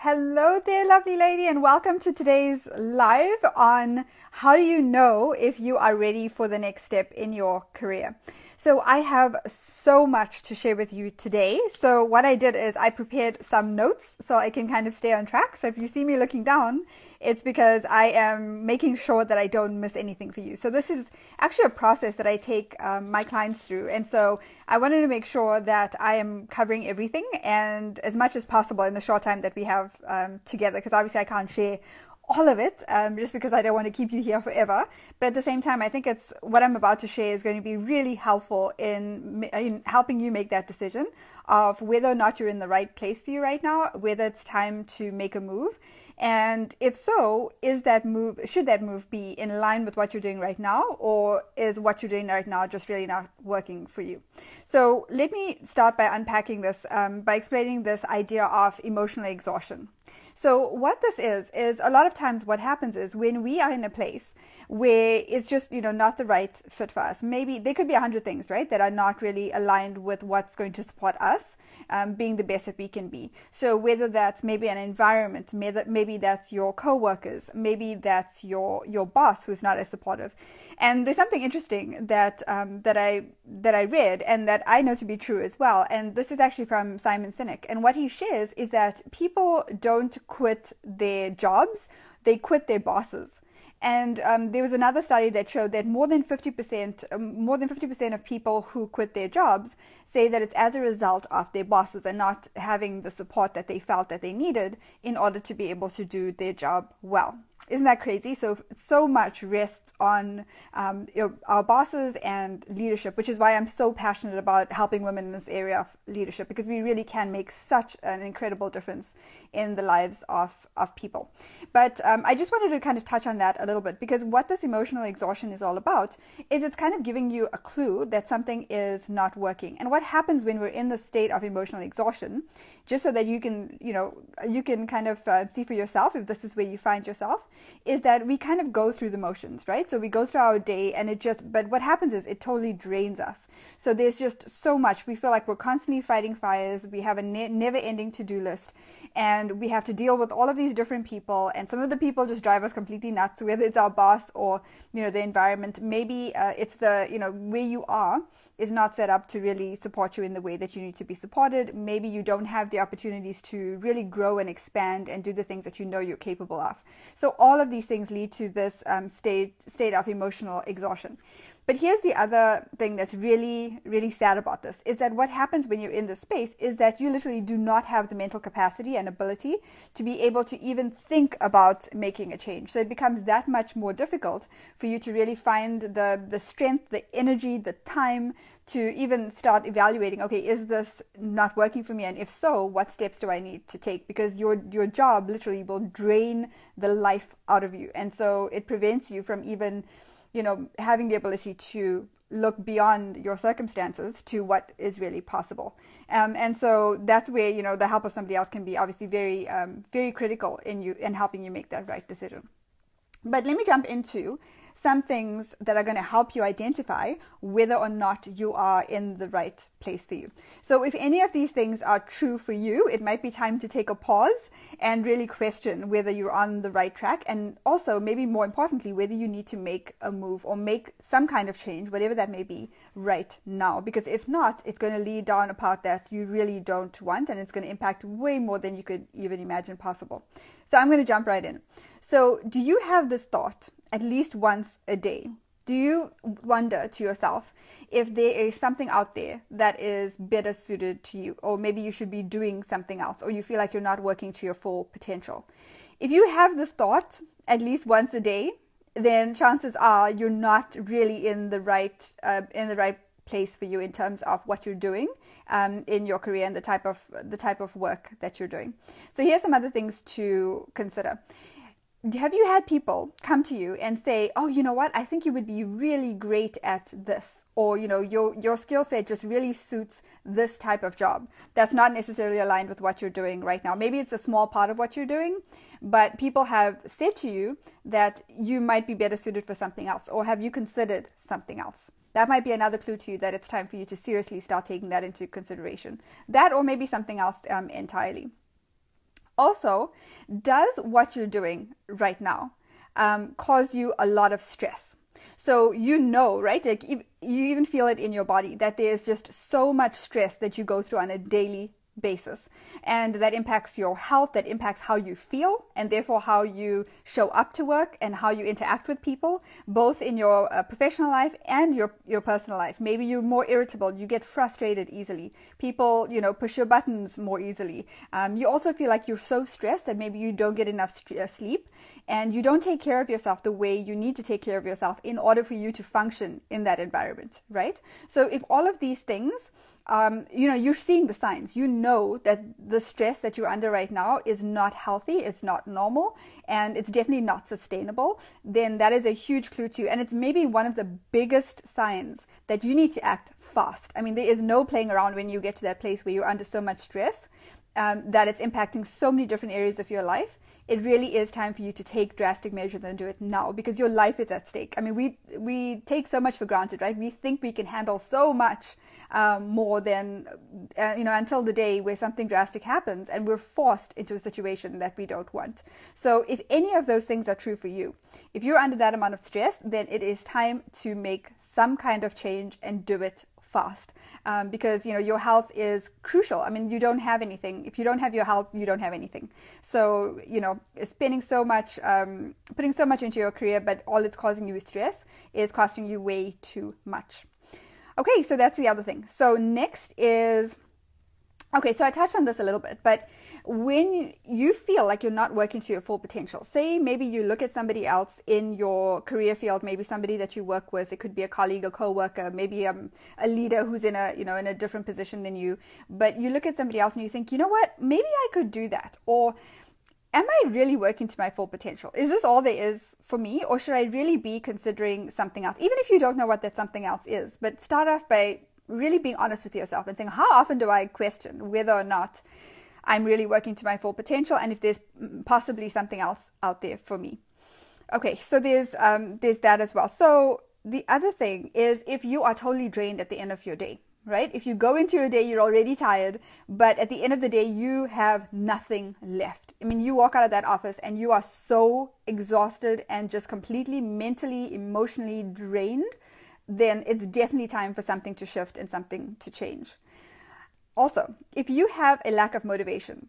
Hello there, lovely lady, and welcome to today's live on how do you know if you are ready for the next step in your career. So I have so much to share with you today. So what I did is I prepared some notes so I can kind of stay on track. So if you see me looking down, it's because I am making sure that I don't miss anything for you. So this is actually a process that I take my clients through. And so I wanted to make sure that I am covering everything and as much as possible in the short time that we have together, because obviously I can't share all of it, just because I don't want to keep you here forever. But at the same time, I think it's what I'm about to share is going to be really helpful in helping you make that decision of whether or not you're in the right place for you right now, whether it's time to make a move. And if so, should that move be in line with what you're doing right now, or is what you're doing right now just really not working for you? So let me start by unpacking this, by explaining this idea of emotional exhaustion. So what this is a lot of times what happens is when we are in a place where it's just, not the right fit for us. Maybe there could be 100 things, right, that are not really aligned with what's going to support us being the best that we can be. So whether that's maybe an environment, maybe that's your coworkers, maybe that's your boss who's not as supportive. And there's something interesting that I read and that I know to be true as well. And this is actually from Simon Sinek. And what he shares is that people don't quit their jobs, they quit their bosses. And there was another study that showed that more than 50% of people who quit their jobs say that it's as a result of their bosses and not having the support that they felt that they needed in order to be able to do their job well. Isn't that crazy? So much rests on our bosses and leadership, which is why I'm so passionate about helping women in this area of leadership, because we really can make such an incredible difference in the lives of people. But I just wanted to kind of touch on that a little bit, because what this emotional exhaustion is all about is it's kind of giving you a clue that something is not working. And what happens when we're in the state of emotional exhaustion, just so that you can kind of see for yourself if this is where you find yourself, is that we kind of go through the motions, right? So we go through our day and but what happens is it totally drains us. So there's just so much. We feel like we're constantly fighting fires. We have a never-ending to-do list, and we have to deal with all of these different people, and some of the people just drive us completely nuts, whether it's our boss or, the environment. Maybe it's where you are is not set up to really support you in the way that you need to be supported. Maybe you don't have the opportunities to really grow and expand and do the things that you're capable of. So all of these things lead to this state of emotional exhaustion. But here's the other thing that's really, really sad about this, is that what happens when you're in this space is that you literally do not have the mental capacity and ability to be able to even think about making a change. So it becomes that much more difficult for you to really find the strength, the energy, the time to even start evaluating, okay, is this not working for me? And if so, what steps do I need to take? Because your job literally will drain the life out of you. And so it prevents you from even having the ability to look beyond your circumstances to what is really possible. And so that's where, the help of somebody else can be obviously very, very critical in helping you make that right decision. But let me jump into some things that are going to help you identify whether or not you are in the right place for you. So if any of these things are true for you, it might be time to take a pause and really question whether you're on the right track, and also maybe more importantly, whether you need to make a move or make some kind of change, whatever that may be, right now. Because if not, it's going to lead down a path that you really don't want, and it's going to impact way more than you could even imagine possible. So I'm going to jump right in. So do you have this thought at least once a day? Do you wonder to yourself if there is something out there that is better suited to you, or maybe you should be doing something else, or you feel like you're not working to your full potential? If you have this thought at least once a day, then chances are you're not really in the right place for you in terms of what you're doing in your career and the type of work that you're doing. So here's some other things to consider. Have you had people come to you and say, oh, you know what, I think you would be really great at this, or your skill set just really suits this type of job that's not necessarily aligned with what you're doing right now? Maybe it's a small part of what you're doing, but people have said to you that you might be better suited for something else, or have you considered something else? That might be another clue to you that it's time for you to seriously start taking that into consideration. That, or maybe something else entirely. Also, does what you're doing right now cause you a lot of stress? So you know, right? Like you even feel it in your body that there's just so much stress that you go through on a daily basis, and that impacts your health, that impacts how you feel, and therefore how you show up to work and how you interact with people, both in your professional life and your personal life. Maybe you're more irritable, you get frustrated easily, people, you know, push your buttons more easily. You also feel like you're so stressed that maybe you don't get enough sleep, and you don't take care of yourself the way you need to take care of yourself in order for you to function in that environment, right? So if all of these things, you know, you're seeing the signs, you know that the stress that you're under right now is not healthy, it's not normal, and it's definitely not sustainable, then that is a huge clue to you. And it's maybe one of the biggest signs that you need to act fast. I mean, there is no playing around when you get to that place where you're under so much stress that it's impacting so many different areas of your life. It really is time for you to take drastic measures and do it now, because your life is at stake. I mean, we take so much for granted, right? We think we can handle so much more than, you know, until the day where something drastic happens and we're forced into a situation that we don't want. So if any of those things are true for you, if you're under that amount of stress, then it is time to make some kind of change and do it fast, because, you know, your health is crucial. I mean, you don't have anything. If you don't have your health, you don't have anything. So, you know, spending so much, putting so much into your career, but all it's causing you is stress, is costing you way too much. Okay, so that's the other thing. So next is, okay, so I touched on this a little bit, but when you feel like you're not working to your full potential, say maybe you look at somebody else in your career field, maybe somebody that you work with, it could be a colleague, a co-worker, maybe a leader who's in a, you know, in a different position than you, but you look at somebody else and you think, you know what, maybe I could do that, or am I really working to my full potential? Is this all there is for me, or should I really be considering something else? Even if you don't know what that something else is, but start off by really being honest with yourself and saying, how often do I question whether or not I'm really working to my full potential, and if there's possibly something else out there for me? Okay, so there's that as well. So the other thing is, if you are totally drained at the end of your day, right? If you go into your day, you're already tired, but at the end of the day, you have nothing left. I mean, you walk out of that office and you are so exhausted and just completely mentally, emotionally drained, then it's definitely time for something to shift and something to change. Also, if you have a lack of motivation,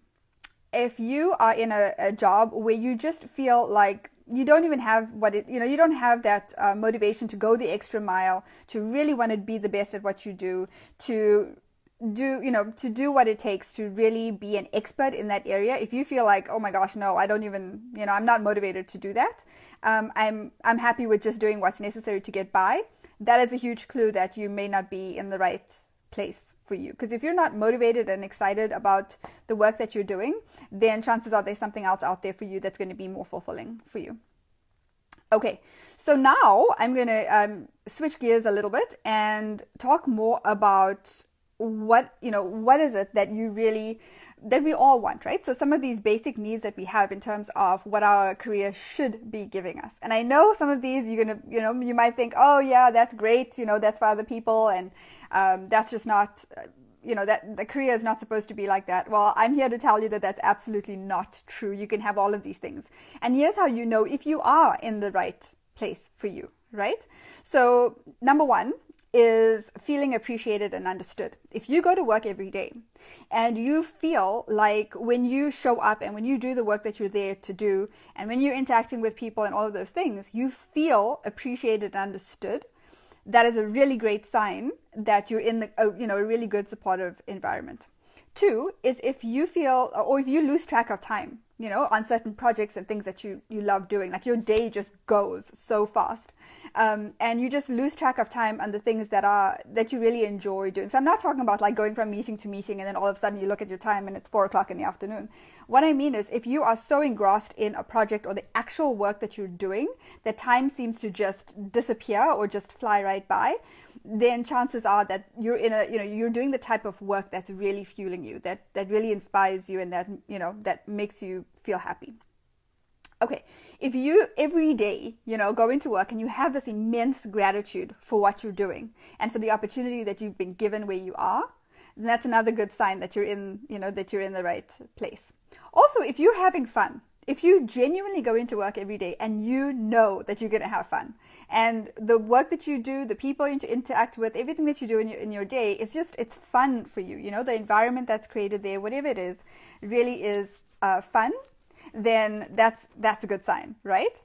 if you are in a job where you just feel like you don't even have you don't have that motivation to go the extra mile, to really want to be the best at what you do, to do what it takes to really be an expert in that area. If you feel like, oh my gosh, no, I don't even, I'm not motivated to do that. I'm happy with just doing what's necessary to get by. That is a huge clue that you may not be in the right place for you. Because if you're not motivated and excited about the work that you're doing, then chances are there's something else out there for you that's going to be more fulfilling for you. Okay, so now I'm going to switch gears a little bit and talk more about what is it that we all want, right? So some of these basic needs that we have in terms of what our career should be giving us. And I know some of these you might think, oh yeah, that's great, that's for other people, and that's just not, that the career is not supposed to be like that. Well, I'm here to tell you that that's absolutely not true. You can have all of these things. And here's how you know if you are in the right place for you, right? So number one is feeling appreciated and understood. If you go to work every day and you feel like when you show up and when you do the work that you're there to do, and when you're interacting with people and all of those things, you feel appreciated and understood, that is a really great sign that you're in a really good supportive environment. Two is if you feel, or if you lose track of time, on certain projects and things that you love doing, like your day just goes so fast, and you just lose track of time on the things that you really enjoy doing. So I'm not talking about like going from meeting to meeting and then all of a sudden you look at your time and it's 4 o'clock in the afternoon. What I mean is, if you are so engrossed in a project or the actual work that you're doing that time seems to just disappear or just fly right by, then chances are that you're you're doing the type of work that's really fueling you, that really inspires you, and that makes you feel happy. Okay, if you every day, go into work and you have this immense gratitude for what you're doing and for the opportunity that you've been given where you are, then that's another good sign that you're in the right place. Also, if you're having fun, if you genuinely go into work every day and you know that you're going to have fun, and the work that you do, the people you interact with, everything that you do in your day, it's fun for you. You know, the environment that's created there, whatever it is, really is fun, then that's a good sign, right?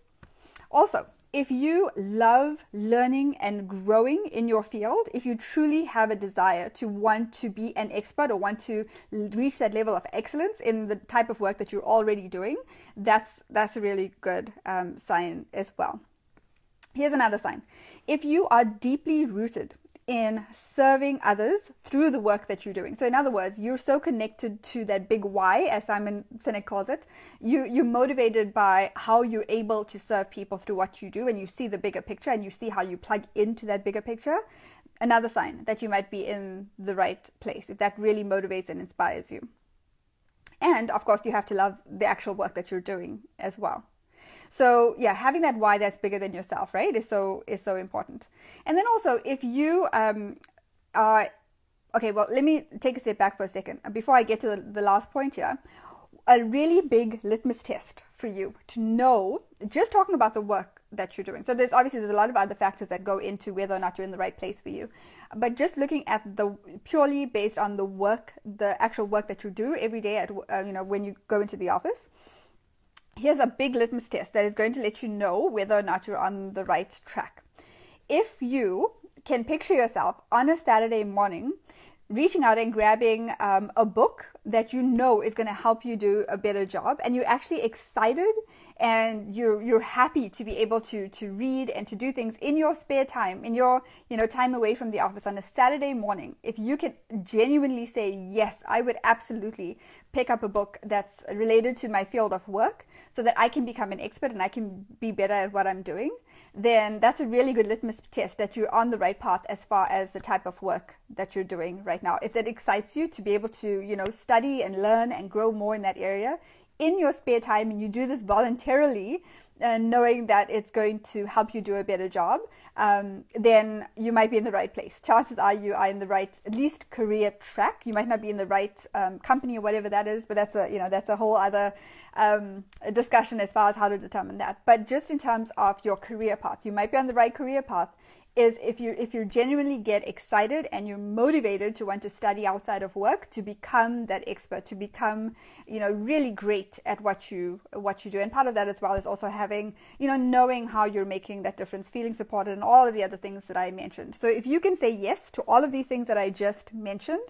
Also, if you love learning and growing in your field, if you truly have a desire to want to be an expert or want to reach that level of excellence in the type of work that you're already doing, that's a really good sign as well. Here's another sign. If you are deeply rooted in serving others through the work that you're doing. So in other words, you're so connected to that big why, as Simon Sinek calls it. You're motivated by how you're able to serve people through what you do, and you see the bigger picture and you see how you plug into that bigger picture. Another sign that you might be in the right place, if that really motivates and inspires you. And of course, you have to love the actual work that you're doing as well. So yeah, having that why that's bigger than yourself, right, is so important. And then also, if you are, okay, well, let me take a step back for a second before I get to the last point here. A really big litmus test for you to know, just talking about the work that you're doing. So there's a lot of other factors that go into whether or not you're in the right place for you. But just looking at the purely based on the work, the actual work that you do every day at when you go into the office. Here's a big litmus test that is going to let you know whether or not you're on the right track. If you can picture yourself on a Saturday morning reaching out and grabbing a book that you know is going to help you do a better job, and you're actually excited and you're happy to be able to read and to do things in your spare time, in your time away from the office on a Saturday morning, if you can genuinely say, yes, I would absolutely pick up a book that's related to my field of work so that I can become an expert and I can be better at what I'm doing, then that's a really good litmus test that you're on the right path as far as the type of work that you're doing right now. If that excites you to be able to, study and learn and grow more in that area in your spare time, and you do this voluntarily, knowing that it's going to help you do a better job, then you might be in the right place. Chances are you are in the right, at least career track. You might not be in the right company or whatever that is, but that's a whole other discussion as far as how to determine that. But just in terms of your career path, you might be on the right career path is if you genuinely get excited and you're motivated to want to study outside of work to become that expert, to become really great at what you do. And part of that as well is also having knowing how you're making that difference, feeling supported, and all of the other things that I mentioned. So if you can say yes to all of these things that I just mentioned,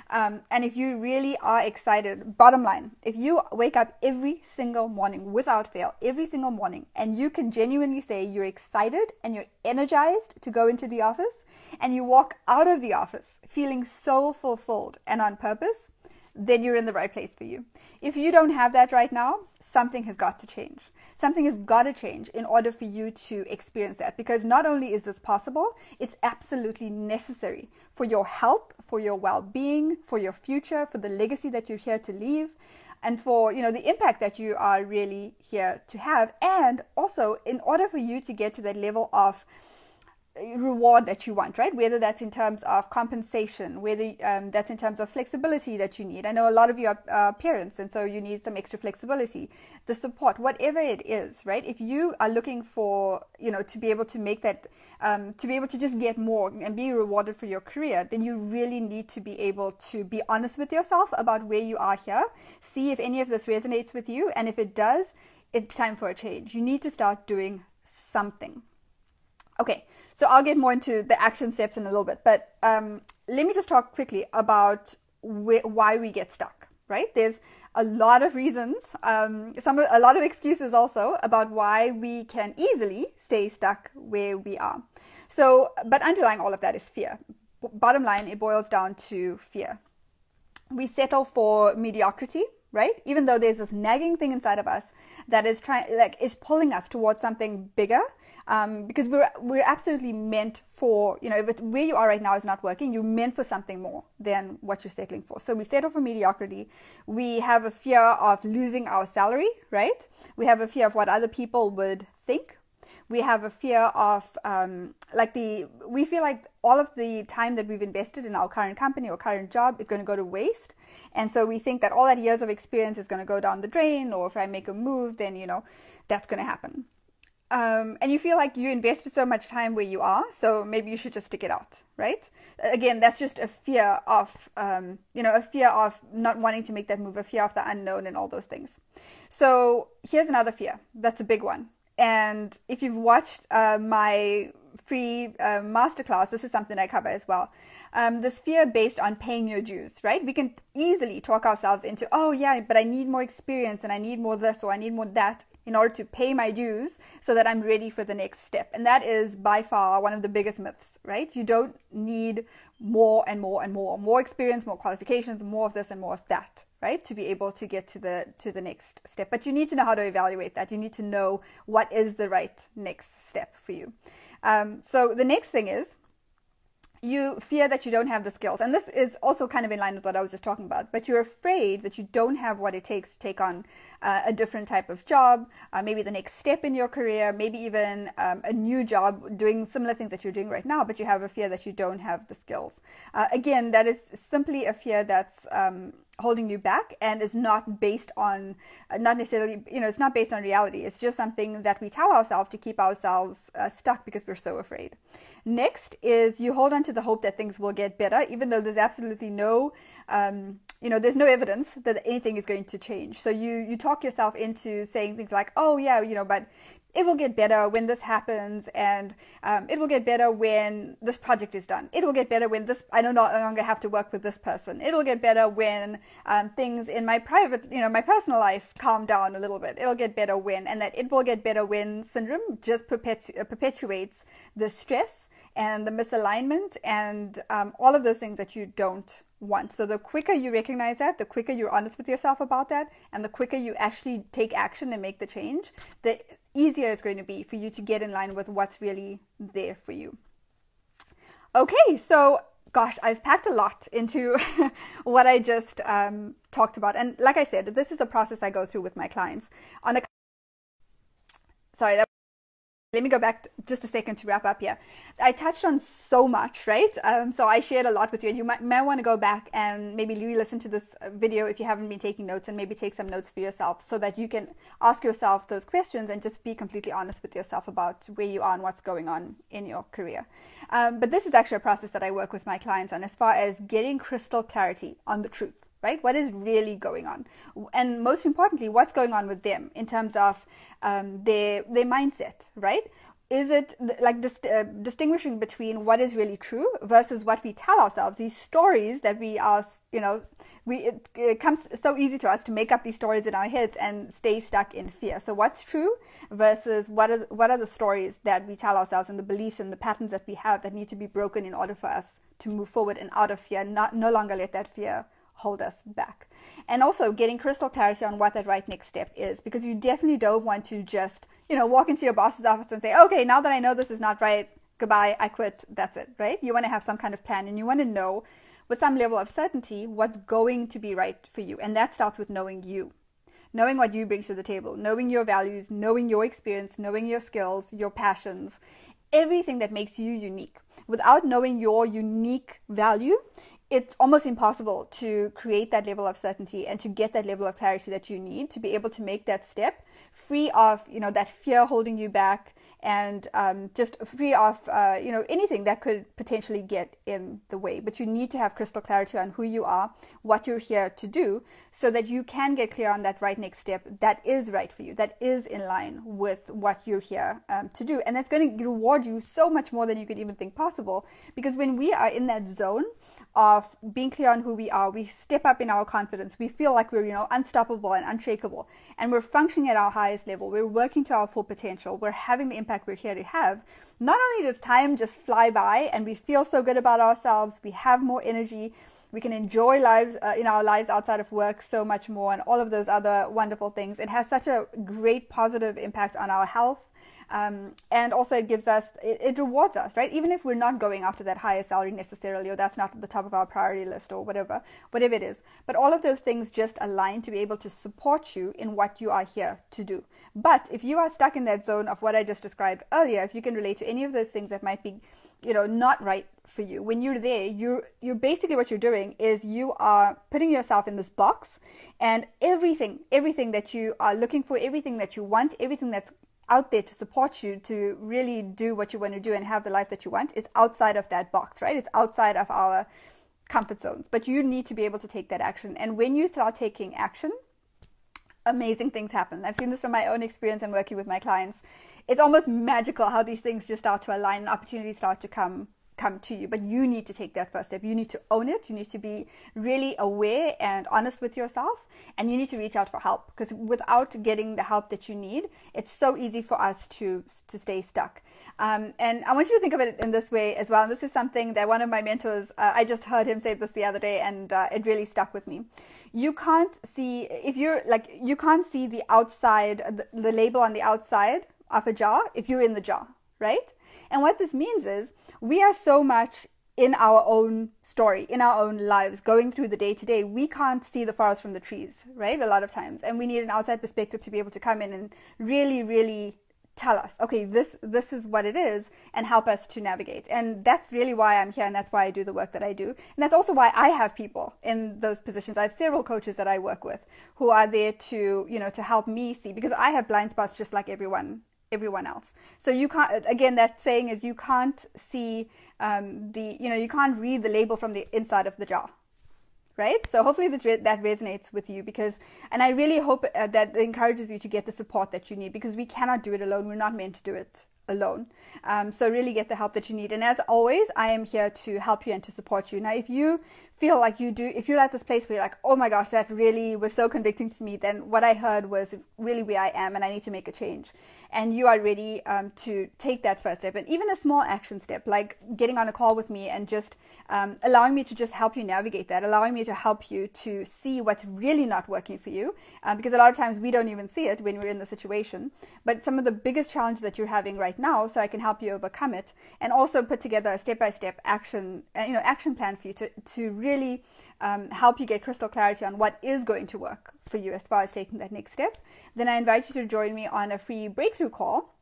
and if you really are excited, bottom line, if you wake up every single morning without fail, every single morning, and you can genuinely say you're excited and you're energized to go into the office, and you walk out of the office feeling so fulfilled and on purpose, then you're in the right place for you. If you don't have that right now, something has got to change. Something has got to change in order for you to experience that, because not only is this possible, it's absolutely necessary for your health, for your well-being, for your future, for the legacy that you're here to leave, and for the impact that you are really here to have. And also, in order for you to get to that level of reward that you want, right? Whether that's in terms of compensation, whether that's in terms of flexibility that you need. I know a lot of you are parents, and so you need some extra flexibility, the support, whatever it is, right? If you are looking for, to be able to make that, to be able to just get more and be rewarded for your career, then you really need to be able to be honest with yourself about where you are here. See if any of this resonates with you, and if it does, it's time for a change. You need to start doing something. Okay, so I'll get more into the action steps in a little bit, but let me just talk quickly about why we get stuck, right? There's a lot of reasons, a lot of excuses also about why we can easily stay stuck where we are. So, but underlying all of that is fear. Bottom line, it boils down to fear. We settle for mediocrity, right? Even though there's this nagging thing inside of us that is is pulling us towards something bigger, because we're absolutely meant for, if where you are right now is not working, you're meant for something more than what you're settling for. So we settle for mediocrity. We have a fear of losing our salary, right? We have a fear of what other people would think. We have a fear of we feel like all of the time that we've invested in our current company or current job is going to go to waste. And so we think that all that years of experience is going to go down the drain, or if I make a move, then, that's going to happen. And you feel like you invested so much time where you are, so maybe you should just stick it out, right? Again, that's just a fear of, a fear of not wanting to make that move, a fear of the unknown and all those things. So here's another fear. That's a big one. And if you've watched my free masterclass, this is something I cover as well. This fear based on paying your dues, right? We can easily talk ourselves into, oh yeah, but I need more experience and I need more this or I need more that in order to pay my dues so that I'm ready for the next step. And that is by far one of the biggest myths, right? You don't need more and more and more experience, more qualifications, more of this and more of that, right? To be able to get to the next step. But you need to know how to evaluate that. You need to know what is the right next step for you. So the next thing is, you fear that you don't have the skills. And this is also kind of in line with what I was just talking about. But you're afraid that you don't have what it takes to take on a different type of job, maybe the next step in your career, maybe even a new job doing similar things that you're doing right now, but you have a fear that you don't have the skills. Again, that is simply a fear that's holding you back and is not based on, not necessarily, it's not based on reality. It's just something that we tell ourselves to keep ourselves stuck because we're so afraid. Next is you hold on to the hope that things will get better, even though there's absolutely no, there's no evidence that anything is going to change. So you talk yourself into saying things like, oh yeah, but it will get better when this happens, and it will get better when this project is done. It will get better when I no longer have to work with this person. It'll get better when things in my private, my personal life calm down a little bit. It'll get better when, and that it will get better when syndrome just perpetuates the stress and the misalignment and all of those things that you don't want. So the quicker you recognize that, the quicker you're honest with yourself about that, and the quicker you actually take action and make the change, the easier it's going to be for you to get in line with what's really there for you. Okay, so gosh, I've packed a lot into what I just talked about. And like I said, this is a process I go through with my clients. Let me go back just a second to wrap up here. I touched on so much, right? So I shared a lot with you, and you might want to go back and maybe re-listen to this video if you haven't been taking notes, and maybe take some notes for yourself so that you can ask yourself those questions and just be completely honest with yourself about where you are and what's going on in your career. But this is actually a process that I work with my clients on as far as getting crystal clarity on the truth. Right? What is really going on? And most importantly, what's going on with them in terms of their mindset, right? Is it like distinguishing between what is really true versus what we tell ourselves, these stories that we are, it comes so easy to us to make up these stories in our heads and stay stuck in fear. So what's true versus what are the stories that we tell ourselves, and the beliefs and the patterns that we have that need to be broken in order for us to move forward and out of fear, no longer let that fear hold us back. And also getting crystal clarity on what that right next step is, because you definitely don't want to just, walk into your boss's office and say, okay, now that I know this is not right, goodbye, I quit, that's it, right? You want to have some kind of plan, and you want to know with some level of certainty what's going to be right for you. And that starts with knowing you. Knowing what you bring to the table, knowing your values, knowing your experience, knowing your skills, your passions, everything that makes you unique. Without knowing your unique value, it's almost impossible to create that level of certainty and to get that level of clarity that you need to be able to make that step free of, that fear holding you back, and just free of, anything that could potentially get in the way. But you need to have crystal clarity on who you are, what you're here to do, so that you can get clear on that right next step that is right for you, that is in line with what you're here to do. And that's going to reward you so much more than you could even think possible, because when we are in that zone of being clear on who we are, we step up in our confidence. We feel like we're, unstoppable and unshakable, and we're functioning at our highest level. We're working to our full potential. We're having the impact we're here to have. Not only does time just fly by and we feel so good about ourselves, we have more energy, we can enjoy lives in our lives outside of work so much more, and all of those other wonderful things. It has such a great positive impact on our health, And also it gives us, it rewards us, right? Even if we're not going after that higher salary necessarily, or that's not at the top of our priority list or whatever it is. But all of those things just align to be able to support you in what you are here to do. But if you are stuck in that zone of what I just described earlier, if you can relate to any of those things that might be, not right for you, when you're there, you're basically, what you're doing is you are putting yourself in this box, and everything that you are looking for, everything that you want, everything that's out there to support you to really do what you want to do and have the life that you want is outside of that box, right? It's outside of our comfort zones, but you need to be able to take that action. And when you start taking action, amazing things happen. I've seen this from my own experience and working with my clients. It's almost magical how these things just start to align and opportunities start to come to you. But you need to take that first step. You need to own it. You need to be really aware and honest with yourself, and you need to reach out for help, because without getting the help that you need, it's so easy for us to stay stuck. And I want you to think of it in this way as well. And this is something that one of my mentors, I just heard him say this the other day, and it really stuck with me. You can't see, you can't see the outside, the label on the outside of a jar if you're in the jar, right? And what this means is we are so much in our own story, in our own lives, going through the day to day. We can't see the forest from the trees, right? A lot of times. And we need an outside perspective to be able to come in and really, really tell us, okay, this is what it is, and help us to navigate. And that's really why I'm here, and that's why I do the work that I do. And that's also why I have people in those positions. I have several coaches that I work with who are there to, to help me see, because I have blind spots just like everyone else. So you can't, again, that saying is you can't see you can't read the label from the inside of the jar. Right? So hopefully that resonates with you, and I really hope that encourages you to get the support that you need, because we cannot do it alone. We're not meant to do it alone. So really get the help that you need. And as always, I am here to help you and to support you. Now, if you feel like if you're at this place where you're like, oh my gosh, that really was so convicting to me, then what I heard was really where I am, and I need to make a change. And you are ready to take that first step, and even a small action step, like getting on a call with me and just allowing me to just help you navigate that, allowing me to help you to see what's really not working for you, because a lot of times we don't even see it when we're in the situation. But some of the biggest challenges that you're having right now, so I can help you overcome it, and also put together a step-by-step action plan for you to really help you get crystal clarity on what is going to work for you as far as taking that next step. Then I invite you to join me on a free breakthrough call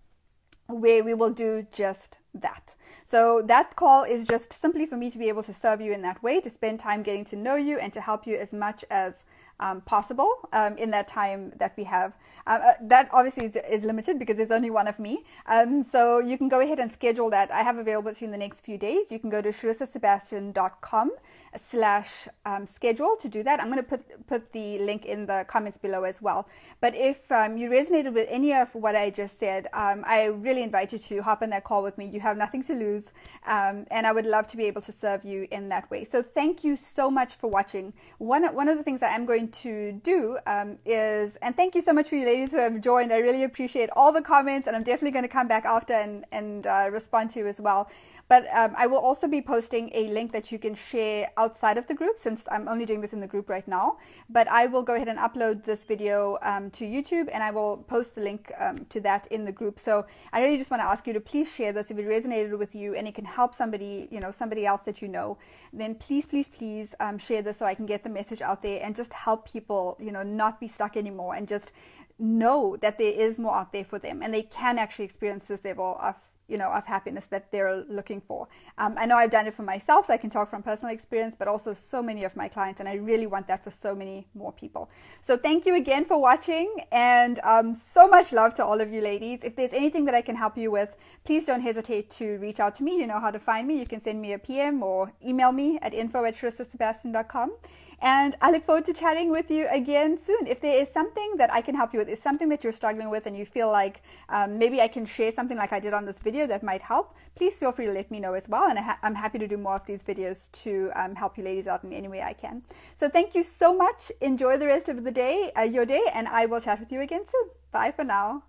where we will do just that. So that call is just simply for me to be able to serve you in that way, to spend time getting to know you and to help you as much as possible in that time that we have. That obviously is limited because there's only one of me. So you can go ahead and schedule that. I have availability in the next few days. You can go to sharisasebastian.com/schedule to do that. I'm going to put the link in the comments below as well. But if you resonated with any of what I just said, I really invite you to hop on that call with me. You have nothing to lose, and I would love to be able to serve you in that way. So thank you so much for watching. One of the things I am going to do is, and thank you so much for you ladies who have joined. I really appreciate all the comments, and I'm definitely going to come back after and respond to you as well. But I will also be posting a link that you can share outside of the group, since I'm only doing this in the group right now. But I will go ahead and upload this video to YouTube, and I will post the link to that in the group. So I really just want to ask you to please share this if it resonated with you and it can help somebody, somebody else that you know. Then please, please, please share this so I can get the message out there and just help people, not be stuck anymore, and just know that there is more out there for them, and they can actually experience this level of happiness that they're looking for. I know I've done it for myself, so I can talk from personal experience, but also so many of my clients, and I really want that for so many more people. So thank you again for watching, and so much love to all of you ladies. If there's anything that I can help you with, please don't hesitate to reach out to me. You know how to find me. You can send me a PM or email me at info@sharisasebastian.com. And I look forward to chatting with you again soon. If there is something that I can help you with, is something that you're struggling with, and you feel like maybe I can share something like I did on this video that might help, please feel free to let me know as well. And I'm happy to do more of these videos to help you ladies out in any way I can. So thank you so much. Enjoy the rest of the day, your day, and I will chat with you again soon. Bye for now.